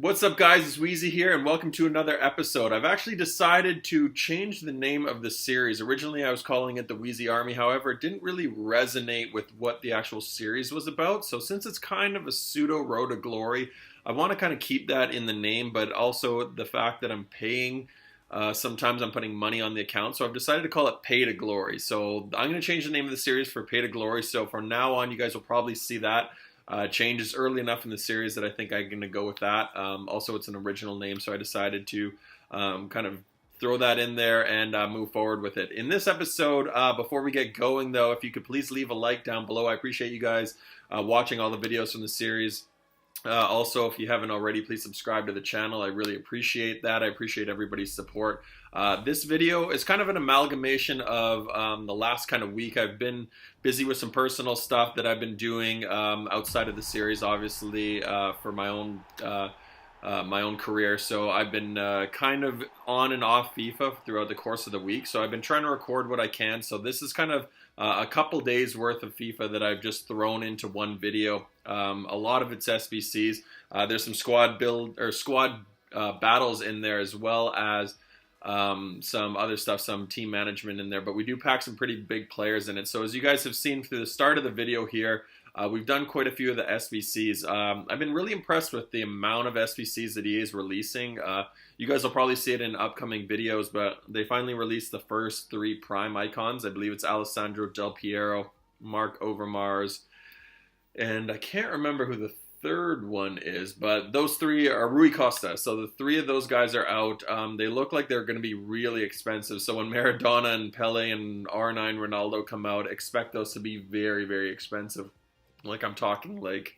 What's up, guys? It's Wheezy here, and welcome to another episode. I've actually decided to change the name of the series. Originally, I was calling it the Wheezy Army. However, it didn't really resonate with what the actual series was about. So since it's kind of a pseudo road to glory, I want to kind of keep that in the name, but also the fact that I'm paying, sometimes I'm putting money on the account. So I've decided to call it Pay to Glory. So I'm going to change the name of the series for Pay to Glory. So from now on, you guys will probably see that. Changes early enough in the series that I think I'm going to go with that. Also, it's an original name, so I decided to kind of throw that in there and move forward with it. In this episode, before we get going, though, if you could please leave a like down below. I appreciate you guys watching all the videos from the series. Also, if you haven't already, please subscribe to the channel. I really appreciate that. I appreciate everybody's support. This video is kind of an amalgamation of the last kind of week. I've been busy with some personal stuff that I've been doing outside of the series, obviously, for my own career. So I've been kind of on and off FIFA throughout the course of the week. So I've been trying to record what I can. So this is kind of a couple days worth of FIFA that I've just thrown into one video. A lot of it's SBCs. There's some squad battles in there, as well as some other stuff, some team management in there. But we do pack some pretty big players in it. So as you guys have seen through the start of the video here, we've done quite a few of the SBCs. I've been really impressed with the amount of SBCs that EA is releasing. You guys will probably see it in upcoming videos, but they finally released the first 3 Prime icons. I believe it's Alessandro Del Piero, Mark Overmars, and I can't remember who the third one is, but those 3 are Rui Costa. So the 3 of those guys are out. They look like they're going to be really expensive. So when Maradona and Pele and R9 Ronaldo come out, expect those to be very, very expensive. Like, I'm talking like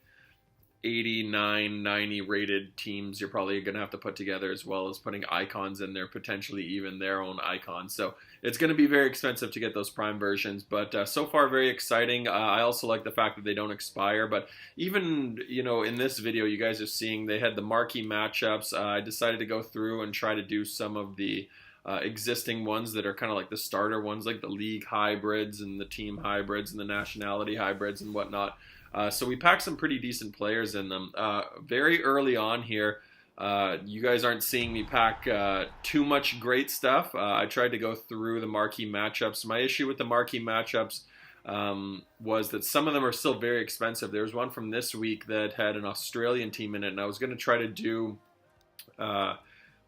89, 90 rated teams you're probably going to have to put together, as well as putting icons in there, potentially even their own icons. So it's going to be very expensive to get those Prime versions, but so far very exciting. I also like the fact that they don't expire, but even, you know, in this video you guys are seeing they had the marquee matchups. I decided to go through and try to do some of the existing ones that are kind of like the starter ones, like the league hybrids and the team hybrids and the nationality hybrids and whatnot. So we packed some pretty decent players in them. Very early on here, you guys aren't seeing me pack too much great stuff. I tried to go through the marquee matchups. My issue with the marquee matchups was that some of them are still very expensive. There was one from this week that had an Australian team in it, and I was going to try to do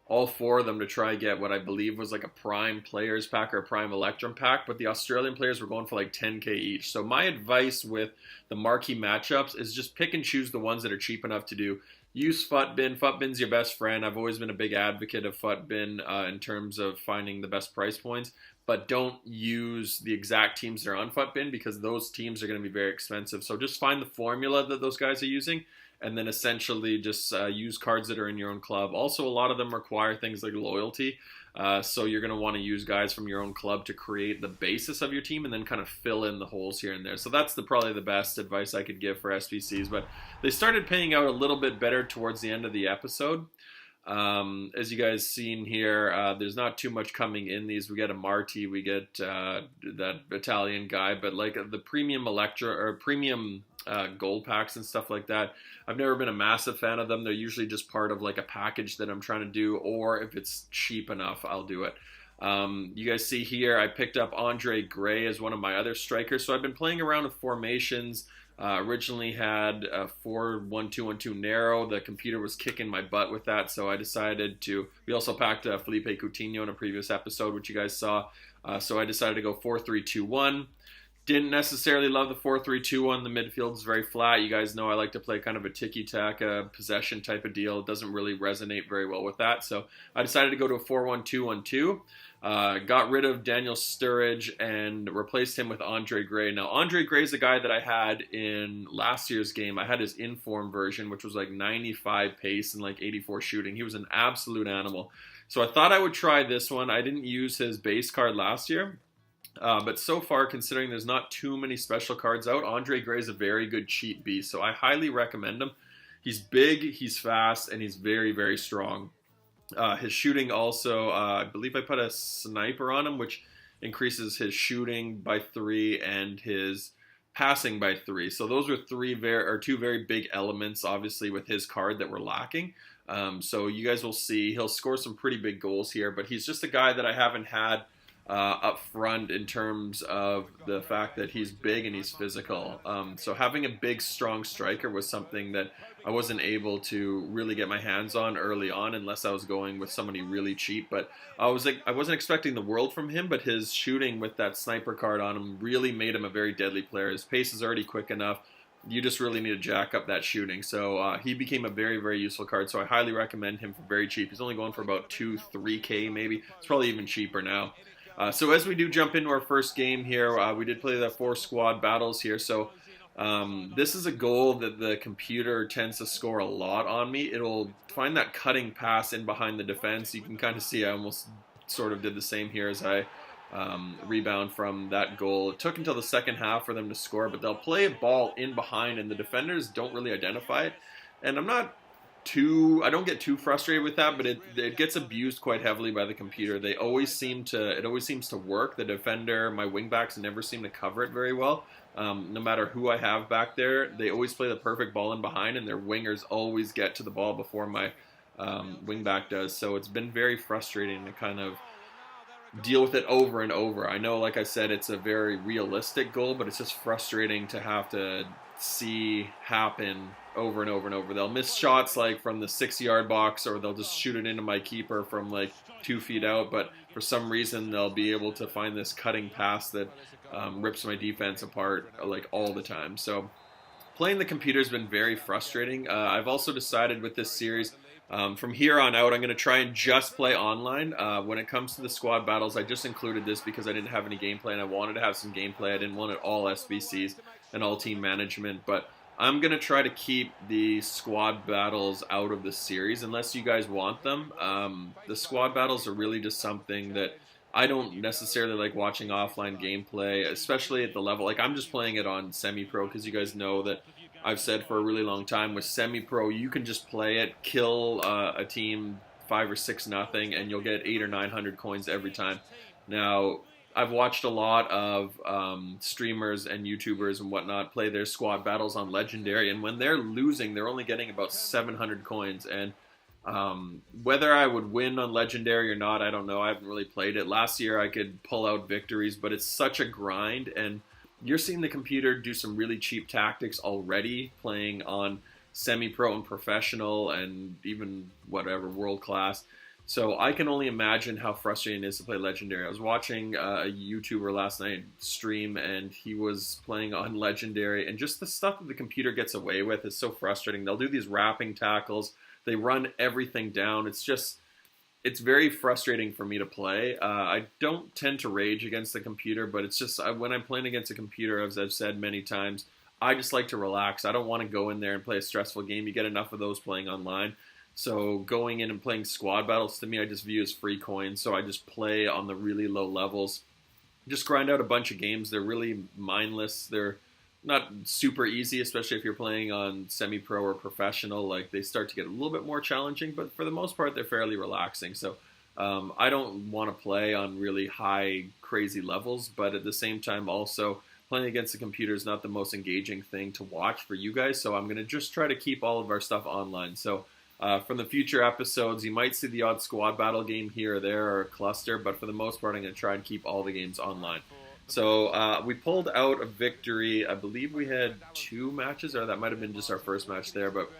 all 4 of them to try to get what I believe was like a Prime Players pack or a Prime Electrum pack, but the Australian players were going for like 10k each. So my advice with the marquee matchups is just pick and choose the ones that are cheap enough to do. Use FUTBin. FUTBin's your best friend. I've always been a big advocate of FUTBin in terms of finding the best price points, but don't use the exact teams that are on FUTBin, because those teams are going to be very expensive. So just find the formula that those guys are using, and then essentially just use cards that are in your own club. Also, a lot of them require things like loyalty, so you're going to want to use guys from your own club to create the basis of your team and then kind of fill in the holes here and there. So that's probably the best advice I could give for SBCs, but they started paying out a little bit better towards the end of the episode. As you guys seen here, there's not too much coming in these. We get a Marti, we get that Italian guy, but like the premium Electra or premium gold packs and stuff like that, I've never been a massive fan of them. They're usually just part of like a package that I'm trying to do, or if it's cheap enough, I'll do it. You guys see here, I picked up Andre Gray as one of my other strikers. So I've been playing around with formations. Originally had a 4-1-2-1-2 narrow. The computer was kicking my butt with that, so I decided to. We also packed Felipe Coutinho in a previous episode, which you guys saw. So I decided to go 4-3-2-1. Didn't necessarily love the 4-3-2-1. The midfield is very flat. You guys know I like to play kind of a tiki-taka possession type of deal. It doesn't really resonate very well with that. So I decided to go to a 4-1-2-1-2. Got rid of Daniel Sturridge and replaced him with Andre Gray. Now, Andre Gray is a guy that I had in last year's game. I had his inform version, which was like 95 pace and like 84 shooting. He was an absolute animal. So I thought I would try this one. I didn't use his base card last year. But so far, considering there's not too many special cards out, Andre Gray is a very good cheat beast, so I highly recommend him. He's big, he's fast, and he's very, very strong. His shooting also, I believe I put a sniper on him, which increases his shooting by 3 and his passing by 3. So those were two very big elements, obviously, with his card that were lacking. So you guys will see he'll score some pretty big goals here, but he's just a guy that I haven't had up front in terms of the fact that he's big and he's physical. So having a big, strong striker was something that I wasn't able to really get my hands on early on unless I was going with somebody really cheap. But I wasn't expecting the world from him, but his shooting with that sniper card on him really made him a very deadly player. His pace is already quick enough. You just really need to jack up that shooting. So he became a very, very useful card. So I highly recommend him for very cheap. He's only going for about 2-3K maybe. It's probably even cheaper now. So as we do jump into our first game here, we did play the 4 squad battles here. So this is a goal that the computer tends to score a lot on me. It'll find that cutting pass in behind the defense. You can kind of see I almost sort of did the same here as I rebound from that goal. It took until the second half for them to score, but they'll play a ball in behind and the defenders don't really identify it. And I don't get too frustrated with that, but it gets abused quite heavily by the computer. It always seems to work. The defender, my wingbacks never seem to cover it very well. No matter who I have back there, they always play the perfect ball in behind, and their wingers always get to the ball before my wingback does. So it's been very frustrating to kind of deal with it over and over. I know, like I said, it's a very realistic goal, but it's just frustrating to have to see happen over and over and over. They'll miss shots like from the 6-yard box, or they'll just shoot it into my keeper from like 2 feet out, but for some reason they'll be able to find this cutting pass that rips my defense apart like all the time. So playing the computer has been very frustrating. I've also decided with this series, from here on out, I'm going to try and just play online. When it comes to the squad battles, I just included this because I didn't have any gameplay and I wanted to have some gameplay. I didn't want it all SBCs and all team management, but I'm going to try to keep the squad battles out of the series unless you guys want them. The squad battles are really just something that I don't necessarily like watching offline gameplay, especially at the level. Like, I'm just playing it on semi-pro because you guys know that I've said for a really long time with semi-pro, you can just play it, kill a team 5 or 6 nothing, and you'll get 800 or 900 coins every time. Now, I've watched a lot of streamers and YouTubers and whatnot play their squad battles on Legendary, and when they're losing, they're only getting about 700 coins. And whether I would win on Legendary or not, I don't know. I haven't really played it. Last year, I could pull out victories, but it's such a grind, and you're seeing the computer do some really cheap tactics already, playing on semi-pro and professional and even whatever, world class. So I can only imagine how frustrating it is to play Legendary. I was watching a YouTuber last night stream, and he was playing on Legendary, and just the stuff that the computer gets away with is so frustrating. They'll do these wrapping tackles. They run everything down. It's very frustrating for me to play. I don't tend to rage against the computer, but it's just when I'm playing against a computer, as I've said many times, I just like to relax. I don't want to go in there and play a stressful game. You get enough of those playing online. So going in and playing squad battles, to me, I just view as free coins. So I just play on the really low levels. Just grind out a bunch of games. They're really mindless. They're not super easy, especially if you're playing on semi-pro or professional. Like, they start to get a little bit more challenging, but for the most part, they're fairly relaxing. So I don't want to play on really high, crazy levels, but at the same time, also playing against the computer is not the most engaging thing to watch for you guys. So I'm going to just try to keep all of our stuff online. So from the future episodes, you might see the odd squad battle game here or there, or a cluster, but for the most part, I'm going to try and keep all the games online. So we pulled out a victory. I believe we had 2 matches, or that might have been just our first match there, but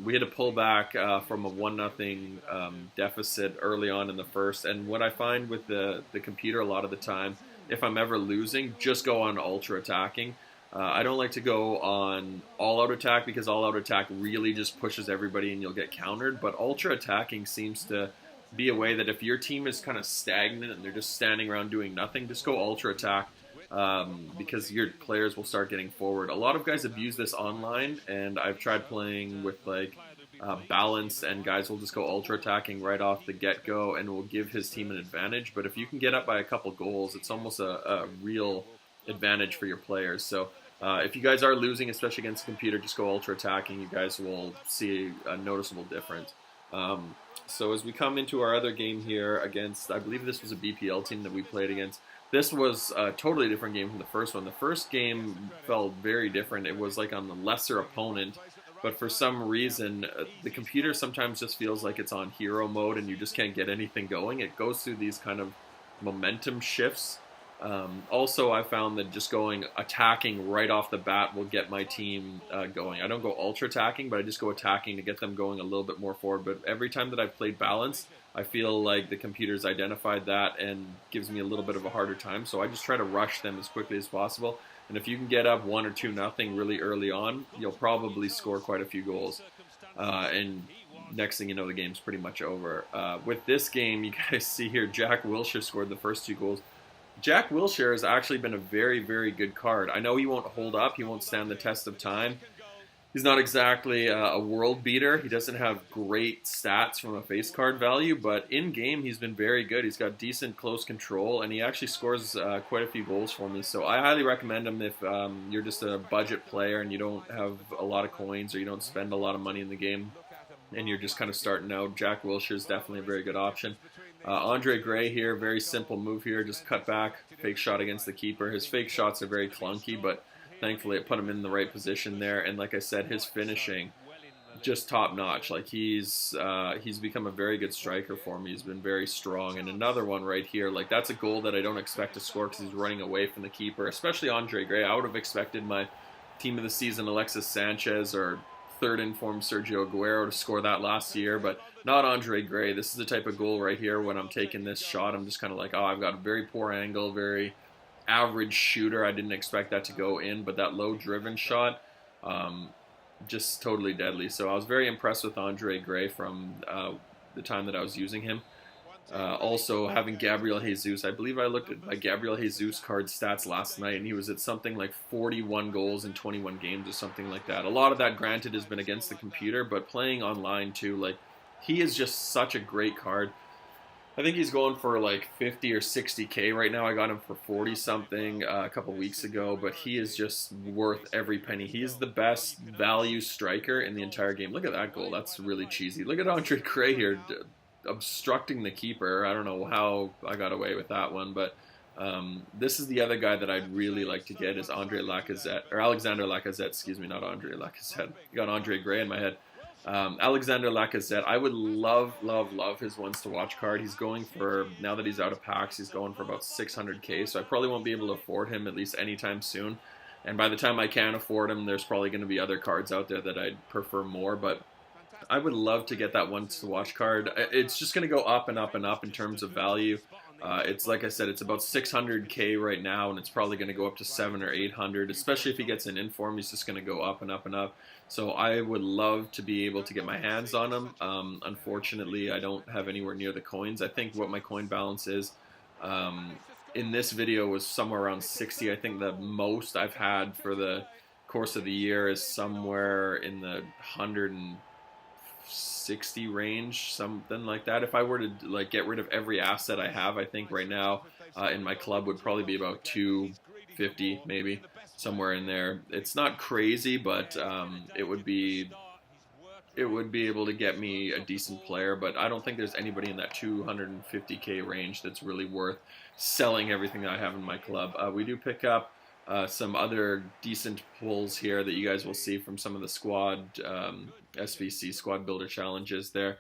we had to pull back from a 1-0 deficit early on in the first. And what I find with the computer a lot of the time, if I'm ever losing, just go on ultra attacking. I don't like to go on all-out attack because all-out attack really just pushes everybody and you'll get countered. But ultra attacking seems to be a way that if your team is kind of stagnant and they're just standing around doing nothing, just go ultra attack because your players will start getting forward. A lot of guys abuse this online, and I've tried playing with like balance, and guys will just go ultra attacking right off the get-go and will give his team an advantage. But if you can get up by a couple goals, it's almost a real advantage for your players. So if you guys are losing, especially against the computer, just go ultra attacking. You guys will see a noticeable difference. So as we come into our other game here against, I believe this was a BPL team that we played against. This was a totally different game from the first one. The first game felt very different. It was like on the lesser opponent. but for some reason, the computer sometimes just feels like it's on hero mode and you just can't get anything going. It goes through these kind of momentum shifts. Also, I found that just going attacking right off the bat will get my team going. I don't go ultra attacking, but I just go attacking to get them going a little bit more forward. But every time that I've played balance, I feel like the computer's identified that and gives me a little bit of a harder time. So I just try to rush them as quickly as possible. And if you can get up 1 or 2-0 really early on, you'll probably score quite a few goals. And next thing you know, the game's pretty much over. With this game, you guys see here, Jack Wilshere scored the first 2 goals. Jack Wilshere has actually been a very, very good card. I know he won't hold up. He won't stand the test of time. He's not exactly a world beater. He doesn't have great stats from a face card value, but in-game he's been very good. He's got decent close control, and he actually scores quite a few goals for me. So I highly recommend him if you're just a budget player and you don't have a lot of coins or you don't spend a lot of money in the game and you're just kind of starting out. Jack Wilshere is definitely a very good option. Andre Gray here, very simple move here, just cut back, fake shot against the keeper. His fake shots are very clunky, but thankfully it put him in the right position there. And like I said, his finishing, just top notch. Like he's become a very good striker for me. He's been very strong. And another one right here, like that's a goal that I don't expect to score because he's running away from the keeper, especially Andre Gray. I would have expected my team of the season, Alexis Sanchez, or third informed Sergio Aguero, to score that last year, but not Andre Gray. This is the type of goal right here when I'm taking this shot, I'm just kind of like, oh, I've got a very poor angle, very average shooter. I didn't expect that to go in, but that low driven shot, just totally deadly. So I was very impressed with Andre Gray from the time that I was using him. Also having Gabriel Jesus, I believe I looked at my Gabriel Jesus card stats last night, and he was at something like 41 goals in 21 games or something like that. A lot of that, granted, has been against the computer, but playing online too, like, he is just such a great card. I think he's going for like 50 or 60K right now. I got him for 40 something a couple weeks ago, but he is just worth every penny. He's the best value striker in the entire game. Look at that goal. That's really cheesy. Look at Andre Gray here obstructing the keeper. I don't know how I got away with that one, but this is the other guy that I'd really like to get is Alexander Lacazette, excuse me, not Andre Lacazette. You got Andre Gray in my head. Alexander Lacazette, I would love his ones to watch card. He's going for, now that he's out of packs, he's going for about 600K, so I probably won't be able to afford him at least anytime soon. And by the time I can afford him, there's probably going to be other cards out there that I'd prefer more, but I would love to get that ones to watch card. It's just going to go up and up and up in terms of value. It's like I said, it's about 600K right now, and it's probably going to go up to 700 or 800, especially if he gets an inform. He's just going to go up and up and up. So I would love to be able to get my hands on him. Unfortunately, I don't have anywhere near the coins. I think what my coin balance is in this video was somewhere around 60. I think the most I've had for the course of the year is somewhere in the 160 range, something like that. If I were to like get rid of every asset I have, I think right now in my club would probably be about 250, maybe somewhere in there. It's not crazy, but it would be able to get me a decent player. But I don't think there's anybody in that 250K range that's really worth selling everything that I have in my club. We do pick up some other decent pulls here that you guys will see from some of the squad SBC squad builder challenges there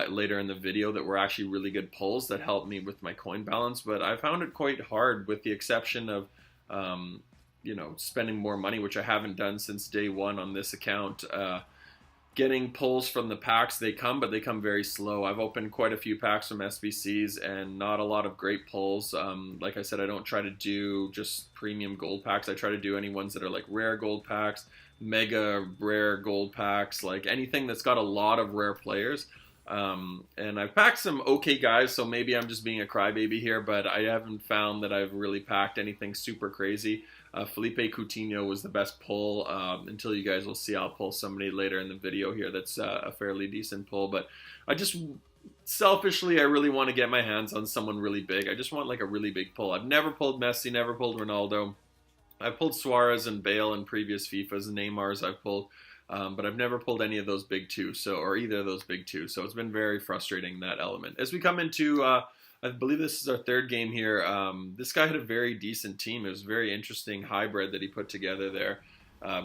later in the video that were actually really good pulls that helped me with my coin balance. But I found it quite hard, with the exception of spending more money, which I haven't done since day one on this account. Getting pulls from the packs, they come, but they come very slow. I've opened quite a few packs from SBCs and not a lot of great pulls. Like I said, I don't try to do just premium gold packs. I try to do any ones that are like rare gold packs, mega rare gold packs, like anything that's got a lot of rare players. And I've packed some okay guys, so maybe I'm just being a crybaby here, but I haven't found that I've really packed anything super crazy. Felipe Coutinho was the best pull until you guys will see I'll pull somebody later in the video here that's a fairly decent pull. But I just, selfishly, I really want to get my hands on someone really big. I just want like a really big pull. I've never pulled Messi, never pulled Ronaldo. I've pulled Suarez and Bale in previous FIFAs, and Neymar's I've pulled. But I've never pulled any of those big two, or either of those big two. So it's been very frustrating, that element. As we come into, I believe this is our third game here. This guy had a very decent team. It was a very interesting hybrid that he put together there.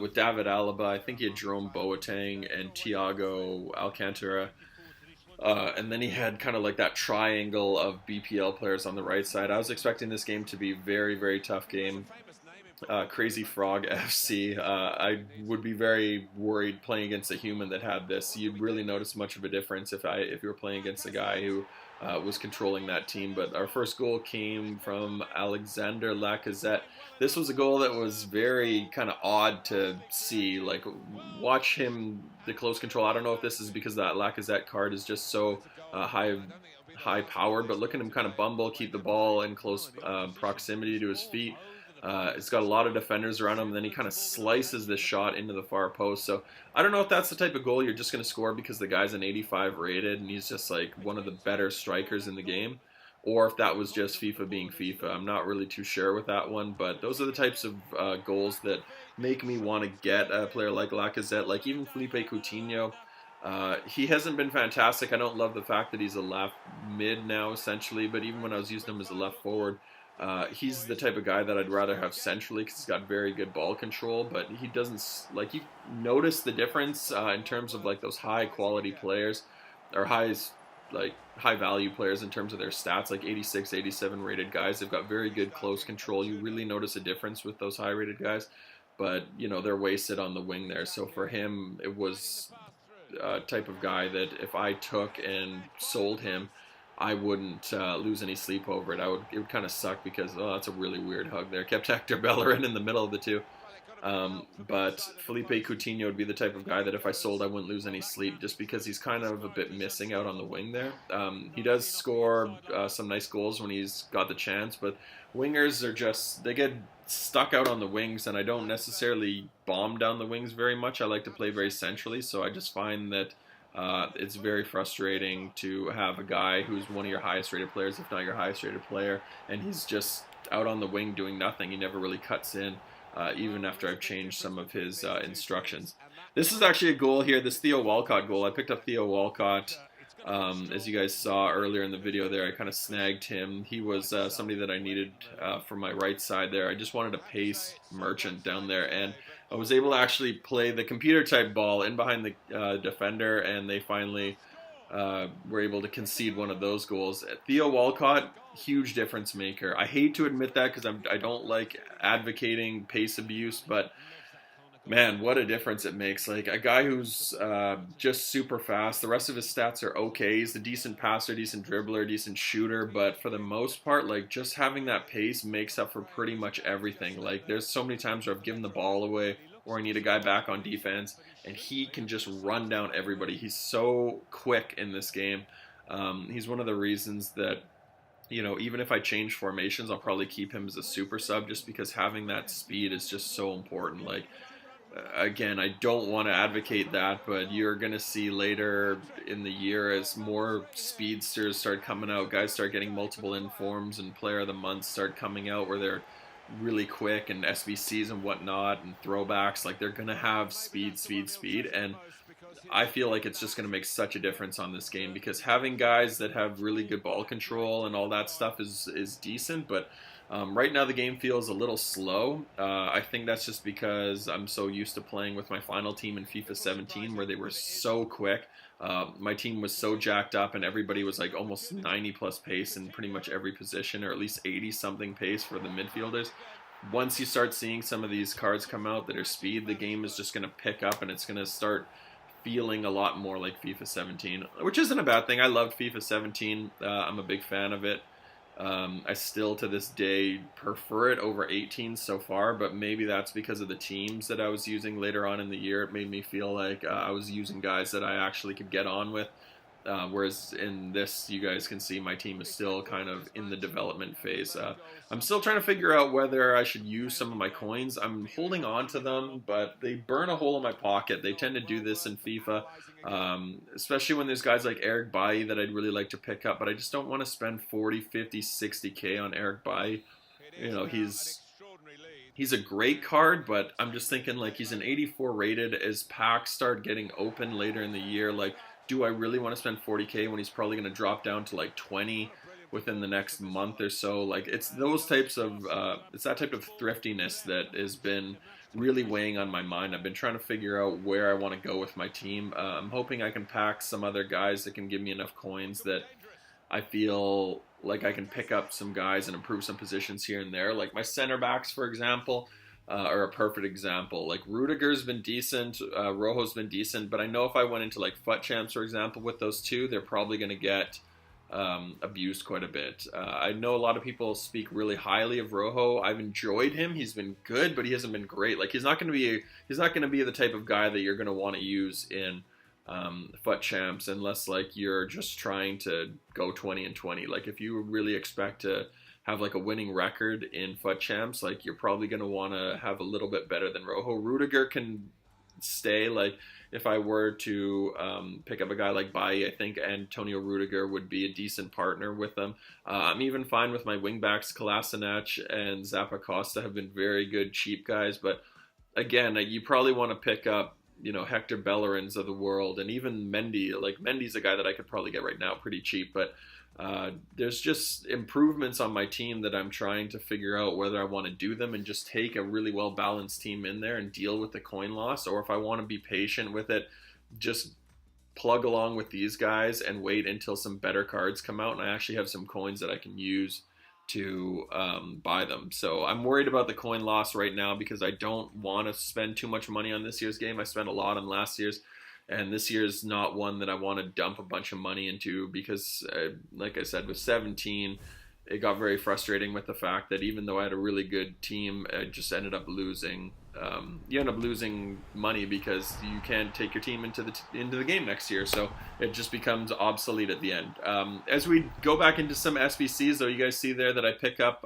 with David Alaba. I think he had Jerome Boateng and Thiago Alcantara. And then he had kind of like that triangle of BPL players on the right side. I was expecting this game to be very, very tough game. Crazy Frog FC. I would be very worried playing against a human that had this. You'd really notice much of a difference if you were playing against a guy who was controlling that team. But our first goal came from Alexander Lacazette. This was a goal that was very kind of odd to see. Like, watch him, the close control. I don't know if this is because that Lacazette card is just so high powered, but look at him kind of bumble, keep the ball in close proximity to his feet. It's got a lot of defenders around him, and then he kind of slices this shot into the far post. So I don't know if that's the type of goal you're just going to score because the guy's an 85 rated and he's just like one of the better strikers in the game, or if that was just FIFA being FIFA. I'm not really too sure with that one, but those are the types of goals that make me want to get a player like Lacazette. Like even Felipe Coutinho, he hasn't been fantastic. I don't love the fact that he's a left mid now essentially, but even when I was using him as a left forward, he's the type of guy that I'd rather have centrally because he's got very good ball control, but he doesn't, like, you notice the difference in terms of like those high quality players or high value players in terms of their stats, like 86, 87 rated guys. They've got very good close control. You really notice a difference with those high rated guys, but you know, they're wasted on the wing there. So for him, it was a type of guy that if I took and sold him, I wouldn't lose any sleep over it. It would kind of suck because, oh, that's a really weird hug there. Kept Hector Bellerin in the middle of the two. But Felipe Coutinho would be the type of guy that if I sold, I wouldn't lose any sleep just because he's kind of a bit missing out on the wing there. He does score some nice goals when he's got the chance, but wingers are just, they get stuck out on the wings, and I don't necessarily bomb down the wings very much. I like to play very centrally, so I just find that it's very frustrating to have a guy who's one of your highest rated players, if not your highest rated player, and he's just out on the wing doing nothing. He never really cuts in, even after I've changed some of his instructions. This is actually a goal here, this Theo Walcott goal. I picked up Theo Walcott, as you guys saw earlier in the video there. I kind of snagged him. He was somebody that I needed for my right side there. I just wanted a pace merchant down there, and I was able to actually play the computer type ball in behind the defender, and they finally were able to concede one of those goals. Theo Walcott, huge difference maker. I hate to admit that because I don't like advocating pace abuse, but man, what a difference it makes. Like a guy who's just super fast. The rest of his stats are okay. He's a decent passer, decent dribbler, decent shooter, but for the most part, like just having that pace makes up for pretty much everything. Like there's so many times where I've given the ball away or I need a guy back on defense and he can just run down everybody. He's so quick in this game. He's one of the reasons that, you know, even if I change formations, I'll probably keep him as a super sub just because having that speed is just so important. Like, again, I don't want to advocate that, but you're going to see later in the year as more speedsters start coming out, guys start getting multiple informs and player of the month start coming out where they're really quick, and SBCs and whatnot and throwbacks, like they're going to have speed, and I feel like it's just going to make such a difference on this game because having guys that have really good ball control and all that stuff is decent, but right now the game feels a little slow. I think that's just because I'm so used to playing with my final team in FIFA 17 where they were so quick. My team was so jacked up and everybody was like almost 90 plus pace in pretty much every position, or at least 80 something pace for the midfielders. Once you start seeing some of these cards come out that are speed, the game is just going to pick up and it's going to start feeling a lot more like FIFA 17, which isn't a bad thing. I loved FIFA 17. I'm a big fan of it. I still to this day prefer it over 18 so far, but maybe that's because of the teams that I was using later on in the year. It made me feel like I was using guys that I actually could get on with, whereas in this, you guys can see my team is still kind of in the development phase. I'm still trying to figure out whether I should use some of my coins. I'm holding on to them, but they burn a hole in my pocket. They tend to do this in FIFA. Especially when there's guys like Eric Bailly that I'd really like to pick up, but I just don't want to spend 40, 50, 60k on Eric Bailly. You know, he's a great card, but I'm just thinking like he's an 84 rated. As packs start getting open later in the year, like, do I really want to spend 40k when he's probably going to drop down to like 20? within the next month or so. Like it's those types of it's that type of thriftiness that has been really weighing on my mind. I've been trying to figure out where I want to go with my team. I'm hoping I can pack some other guys that can give me enough coins that I feel like I can pick up some guys and improve some positions here and there. Like my center backs, for example, are a perfect example. Like Rudiger's been decent, Rojo's been decent, but I know if I went into like FUT Champs, for example, with those two, they're probably going to get abused quite a bit. I know a lot of people speak really highly of Rojo. I've enjoyed him. He's been good, but he hasn't been great. Like he's not going to be the type of guy that you're going to want to use in FUT Champs unless like you're just trying to go 20-20. Like if you really expect to have like a winning record in FUT Champs, like you're probably going to want to have a little bit better than Rojo. Rudiger can stay. Like if I were to pick up a guy like Bailly, I think Antonio Rudiger would be a decent partner with them. I'm even fine with my wingbacks. Kolasinac and Zappacosta have been very good cheap guys, but again, you probably want to pick up, you know, Hector Bellerin's of the world, and even Mendy. Like Mendy's a guy that I could probably get right now pretty cheap, but there's just improvements on my team that I'm trying to figure out whether I want to do them and just take a really well-balanced team in there and deal with the coin loss, or if I want to be patient with it, just plug along with these guys and wait until some better cards come out and I actually have some coins that I can use to buy them. So I'm worried about the coin loss right now because I don't want to spend too much money on this year's game. I spent a lot on last year's, and this year is not one that I want to dump a bunch of money into because, like I said, with 17, it got very frustrating with the fact that even though I had a really good team, I just ended up losing. You end up losing money because you can't take your team into the game next year, so it just becomes obsolete at the end. As we go back into some SBCs, though, you guys see there that I pick up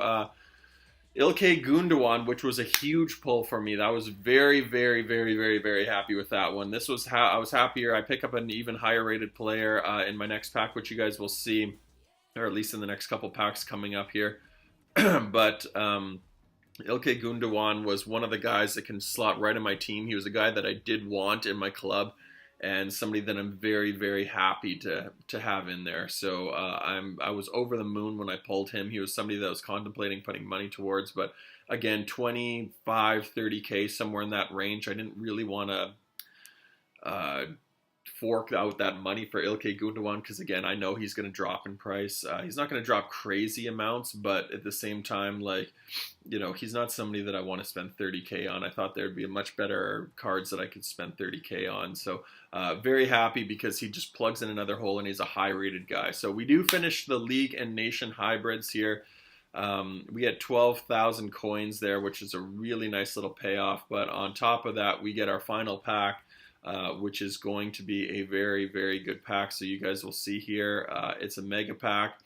Ilkay Gundogan, which was a huge pull for me. That was very, very, very, very, very happy with that one. This was how I was happier. I pick up an even higher rated player in my next pack, which you guys will see, or at least in the next couple packs coming up here. But Ilkay Gundogan was one of the guys that can slot right in my team. He was a guy that I did want in my club, and somebody that I'm very, very happy to have in there. So I was over the moon when I pulled him. He was somebody that I was contemplating putting money towards, but again, 25, 30K, somewhere in that range. I didn't really want to fork out that money for Ilkay Gundogan because, again, I know he's going to drop in price. He's not going to drop crazy amounts, but at the same time, like, you know, he's not somebody that I want to spend 30K on. I thought there'd be much better cards that I could spend 30K on. So very happy because he just plugs in another hole and he's a high-rated guy. So we do finish the League and Nation hybrids here. We get 12,000 coins there, which is a really nice little payoff. But on top of that, we get our final pack, which is going to be a very, very good pack. So you guys will see here, it's a mega pack.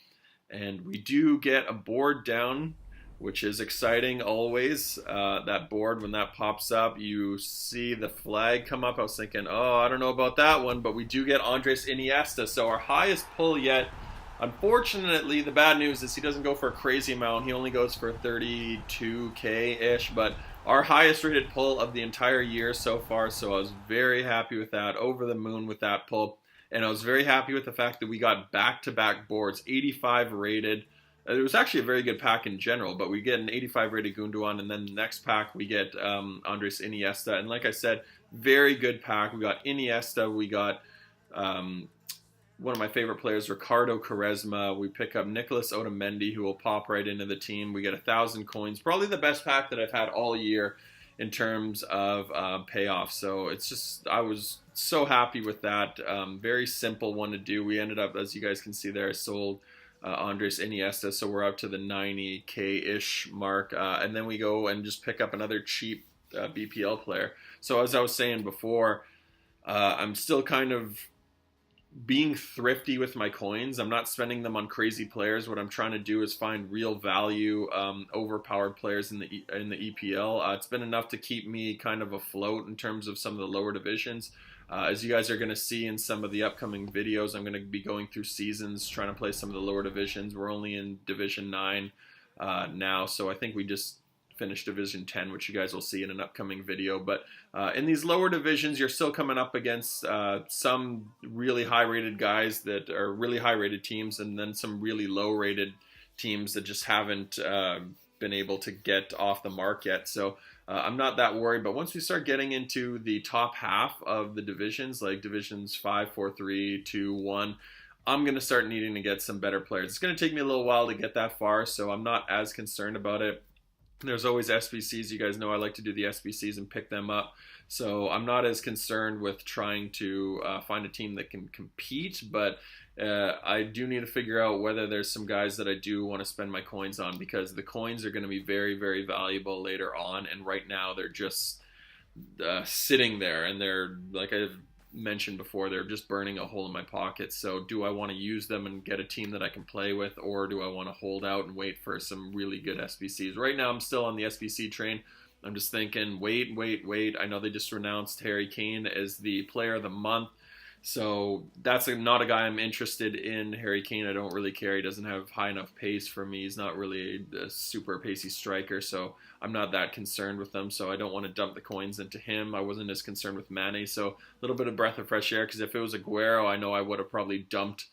And we do get a board down, which is exciting always. That board, when that pops up, you see the flag come up. I was thinking, oh, I don't know about that one, but we do get Andres Iniesta. So our highest pull yet. Unfortunately, the bad news is he doesn't go for a crazy amount. He only goes for 32K-ish, but our highest rated pull of the entire year so far, so I was very happy with that, over the moon with that pull. And I was very happy with the fact that we got back-to-back boards, 85 rated. It was actually a very good pack in general, but we get an 85 rated Gundogan, and then the next pack we get Andres Iniesta. And like I said, very good pack. We got Iniesta, we got one of my favorite players, Ricardo Quaresma. We pick up Nicolas Otamendi, who will pop right into the team. We get 1,000 coins. Probably the best pack that I've had all year in terms of payoff. So it's just, I was so happy with that. Very simple one to do. We ended up, as you guys can see there, I sold Andres Iniesta, so we're up to the 90K-ish mark. And then we go and just pick up another cheap BPL player. So as I was saying before, I'm still kind of being thrifty with my coins. I'm not spending them on crazy players. What I'm trying to do is find real value, overpowered players in the EPL. It's been enough to keep me kind of afloat in terms of some of the lower divisions. As you guys are going to see in some of the upcoming videos, I'm going to be going through seasons, trying to play some of the lower divisions. We're only in Division 9 now, so I think we just finished Division 10, which you guys will see in an upcoming video. But in these lower divisions, you're still coming up against some really high-rated guys that are really high-rated teams, and then some really low-rated teams that just haven't been able to get off the mark yet. So I'm not that worried. But once we start getting into the top half of the divisions, like divisions 5, 4, 3, 2, 1, I'm going to start needing to get some better players. It's going to take me a little while to get that far, so I'm not as concerned about it. There's always SBCs. You guys know I like to do the SBCs and pick them up. So I'm not as concerned with trying to find a team that can compete, but I do need to figure out whether there's some guys that I do want to spend my coins on, because the coins are going to be very, very valuable later on, and right now they're just sitting there, and they're, like I've mentioned before, they're just burning a hole in my pocket. So do I want to use them and get a team that I can play with, or do I want to hold out and wait for some really good SBCs? Right now I'm still on the SBC train. I'm just thinking, wait. I know they just announced Harry Kane as the player of the month, so that's not a guy I'm interested in. Harry Kane, I don't really care. He doesn't have high enough pace for me. He's not really a super pacey striker, so I'm not that concerned with him. So I don't want to dump the coins into him. I wasn't as concerned with Mane, so a little bit of breath of fresh air, because if it was Aguero, I know I would have probably dumped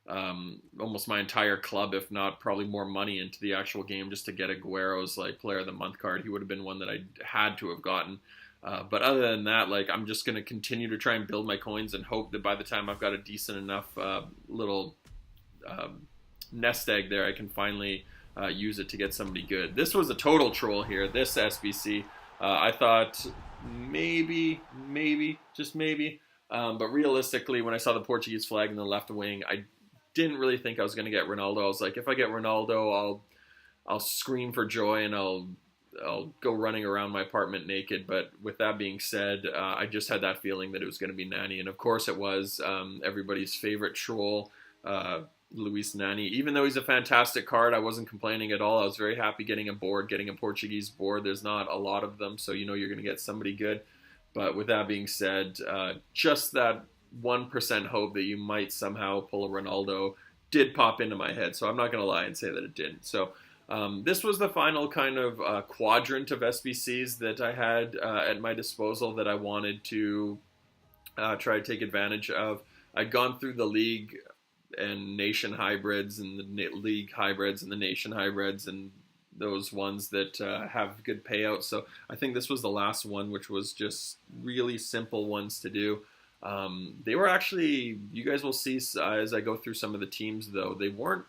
almost my entire club, if not probably more money, into the actual game just to get Aguero's like player of the month card. He would have been one that I had to have gotten. But other than that, like, I'm just going to continue to try and build my coins and hope that by the time I've got a decent enough little nest egg there, I can finally use it to get somebody good. This was a total troll here, this SBC. I thought maybe, just maybe. But realistically, when I saw the Portuguese flag in the left wing, I didn't really think I was going to get Ronaldo. I was like, if I get Ronaldo, I'll scream for joy, and I'll go running around my apartment naked. But with that being said, I just had that feeling that it was going to be Nani, and of course it was. Everybody's favorite troll, Luis Nani. Even though he's a fantastic card, I wasn't complaining at all. I was very happy getting a Portuguese board. There's not a lot of them, so you know you're going to get somebody good. But with that being said, just that 1% hope that you might somehow pull a Ronaldo did pop into my head, so I'm not going to lie and say that it didn't. So this was the final kind of quadrant of SBCs that I had at my disposal that I wanted to try to take advantage of. I'd gone through the league and nation hybrids, and the league hybrids and the nation hybrids, and those ones that have good payouts. So I think this was the last one, which was just really simple ones to do. They were actually, you guys will see as I go through some of the teams, though, they weren't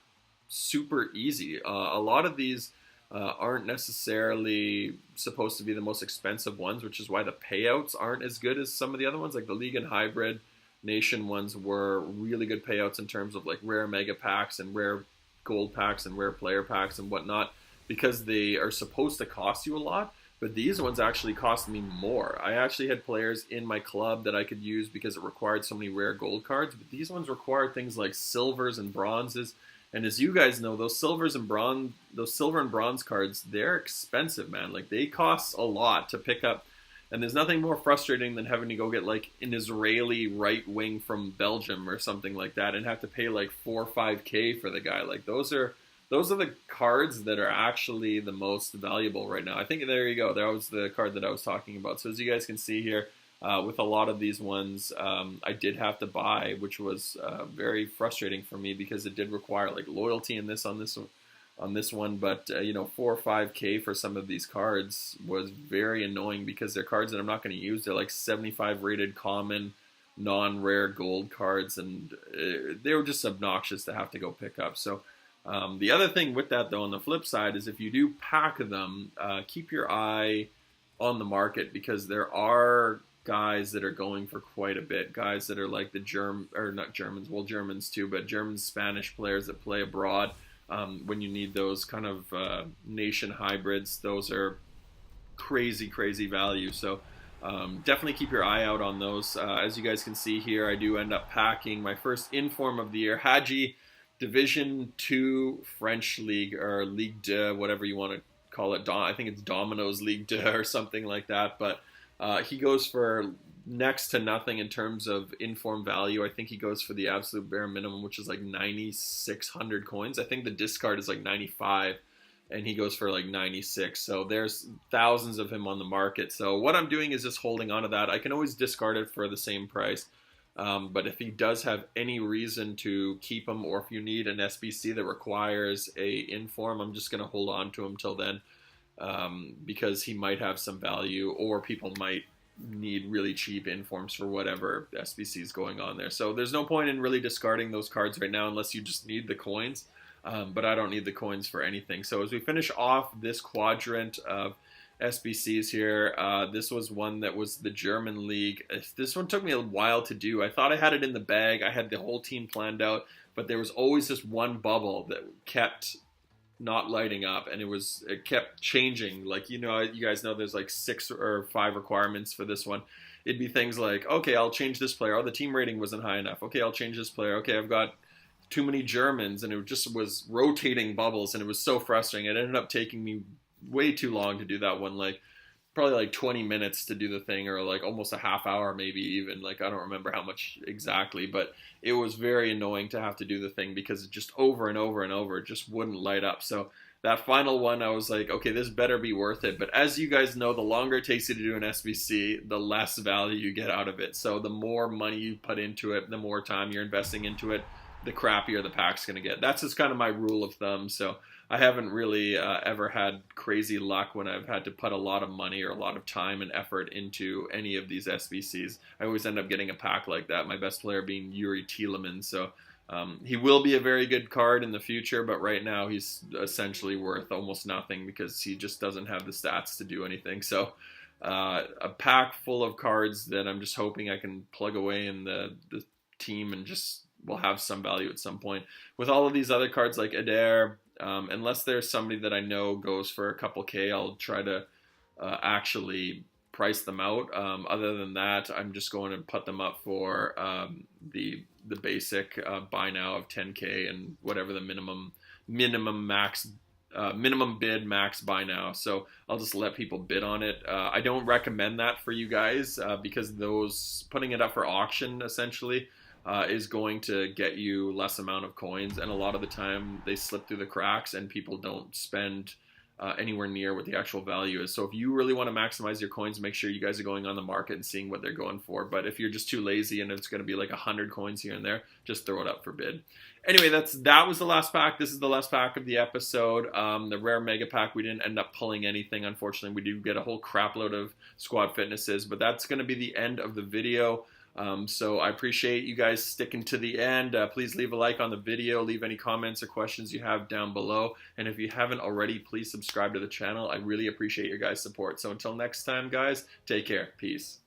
super easy. A lot of these aren't necessarily supposed to be the most expensive ones, which is why the payouts aren't as good as some of the other ones. Like the league and hybrid nation ones were really good payouts in terms of like rare mega packs and rare gold packs and rare player packs and whatnot, because they are supposed to cost you a lot. But these ones actually cost me more. I actually had players in my club that I could use because it required so many rare gold cards, but these ones require things like silvers and bronzes. And as you guys know, those silver and bronze cards, they're expensive, man. Like, they cost a lot to pick up. And there's nothing more frustrating than having to go get like an Israeli right wing from Belgium or something like that and have to pay like 4 or 5K for the guy. Like, those are the cards that are actually the most valuable right now. I think there you go. That was the card that I was talking about. So as you guys can see here, with a lot of these ones, I did have to buy, which was very frustrating for me because it did require like loyalty in this on this one. But you know, 4 or 5K for some of these cards was very annoying because they're cards that I'm not going to use. They're like 75 rated common, non-rare gold cards, and they were just obnoxious to have to go pick up. So the other thing with that, though, on the flip side, is if you do pack them, keep your eye on the market, because there are guys that are going for quite a bit. Guys that are like the Germans too, but German Spanish players that play abroad. When you need those kind of nation hybrids, those are crazy value. So definitely keep your eye out on those. As you guys can see here, I do end up packing my first inform of the year, Hadji, Division 2 French League, or Ligue 2, whatever you want to call it. I think it's Domino's Ligue 2 or something like that. But he goes for next to nothing in terms of inform value. I think he goes for the absolute bare minimum, which is like 9,600 coins. I think the discard is like 95. and he goes for like 96. So there's thousands of him on the market. So what I'm doing is just holding on to that. I can always discard it for the same price. But if he does have any reason to keep him, or if you need an SBC that requires a inform, I'm just going to hold on to him till then, because he might have some value, or people might need really cheap informs for whatever SBC is going on there. So there's no point in really discarding those cards right now unless you just need the coins. But I don't need the coins for anything. So as we finish off this quadrant of SBCs here, this was one that was the German league. This one took me a while to do. I thought I had it in the bag. I had the whole team planned out, but there was always this one bubble that kept not lighting up, and it kept changing. Like, you guys know there's like 6 or 5 requirements for this one. It'd be things like, okay, I'll change this player. Oh, the team rating wasn't high enough. Okay, I'll change this player. Okay, I've got too many Germans, and it just was rotating bubbles, and it was so frustrating. It ended up taking me way too long to do that one, like probably like 20 minutes to do the thing, or like almost a half hour, maybe even. Like, I don't remember how much exactly, but it was very annoying to have to do the thing because it just over and over and over, it just wouldn't light up. So that final one, I was like, okay, this better be worth it. But as you guys know, the longer it takes you to do an SBC, the less value you get out of it. So the more money you put into it, the more time you're investing into it, the crappier the pack's going to get. That's just kind of my rule of thumb. So I haven't really ever had crazy luck when I've had to put a lot of money or a lot of time and effort into any of these SBCs. I always end up getting a pack like that, my best player being Yuri Tielemans. So he will be a very good card in the future, but right now he's essentially worth almost nothing because he just doesn't have the stats to do anything. So a pack full of cards that I'm just hoping I can plug away in the team and just will have some value at some point. With all of these other cards like Adair, unless there's somebody that I know goes for a couple K, I'll try to actually price them out. Other than that, I'm just going to put them up for the basic buy now of 10K and whatever the minimum bid max buy now. So I'll just let people bid on it. I don't recommend that for you guys because those putting it up for auction essentially is going to get you less amount of coins, and a lot of the time they slip through the cracks and people don't spend anywhere near what the actual value is. So if you really want to maximize your coins, make sure you guys are going on the market and seeing what they're going for. But if you're just too lazy and it's going to be like 100 coins here and there, just throw it up for bid. Anyway, that was the last pack. This is the last pack of the episode. The rare mega pack, we didn't end up pulling anything, unfortunately. We do get a whole crap load of squad fitnesses, but that's going to be the end of the video. So I appreciate you guys sticking to the end. Please leave a like on the video. Leave any comments or questions you have down below. And if you haven't already, please subscribe to the channel. I really appreciate your guys' support. So until next time, guys, take care. Peace.